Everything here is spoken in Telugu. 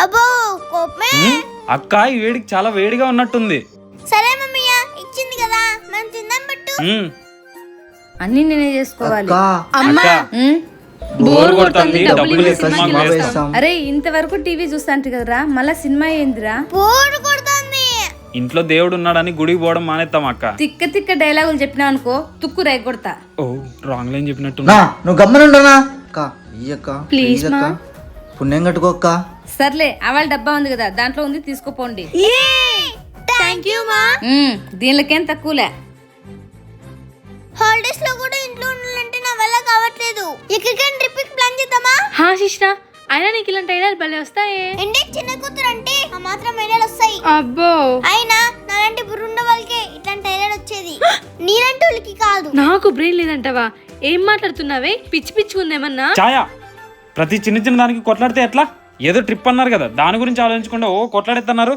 అబ్బో కోపమే. అక్క ఈ వేడికి చాలా వేడిగా ఉన్నట్టుంది. సరే మమ్మయ్య ఇచ్చింది కదా మనం తిందాం పట్టు. అన్ని నేనే చేసుకోవాలి. అక్క బోర్ కొడుతుంది, డబ్బులు సినిమాకి వేస్తాం. అరే ఇంతవరకు టీవీ చూస్తాంటి కదరా, మళ్ళా సినిమా ఏందిరా? బోర్ కొడుతుంది. ఇంట్లో దేవుడు ఉన్నాడని గుడికి పోవడం మానేస్తాం అక్క. తిక్క తిక్క డైలాగులు చెప్పినావు అనుకో తుక్కు రేగొడతా. ఓ రాంగ్ లైన్ చెప్పినట్టు. నువ్వు గమ్మనుండనా అక్క? ఇయ్యక్క ప్లీజ్ మా. పుణ్యం కట్టుకోక్క. సర్లే అవల్ డబ్బా ఉంది కదా, దాంట్లో ఉంది తీసుకోపోండి. థ్యాంక్ యూ మా. దీనికేం తక్కువలే. హాలిడేస్ లో కూడా ఇంట్లో ఉండాలంటే నా వల్ల కావట్లేదు. ఎక్కడికైనా ట్రిప్ కి ప్లాన్ చేద్దామా? హా శిష్ట, అయినా నీకు ఇలాంటి ఐడియాలు భలే వస్తాయే. అంటే చిన్న కూతురు అంటే ఆ మాత్రం ఐడియాలు వస్తాయి. అబ్బో, అయినా నాలాంటి బుర్రుండ వాళ్ళకే ఇట్లాంటి ఐడియాలు వచ్చేది, నీలాంటి వాళ్ళకి కాదు. నాకు బ్రెయిన్ లేదంటవా? ఏం మాట్లాడుతున్నావే? పిచ్చి పిచ్చి ఉందేమన్నా? ఛాయ, ప్రతి చిన్న చిన్న దానికి కొట్లాడితే ఎట్లా? ఏదో ట్రిప్ అన్నారు కదా, దాని గురించి ఆలోచించకుండా ఓ కొట్లాడేస్తున్నారు.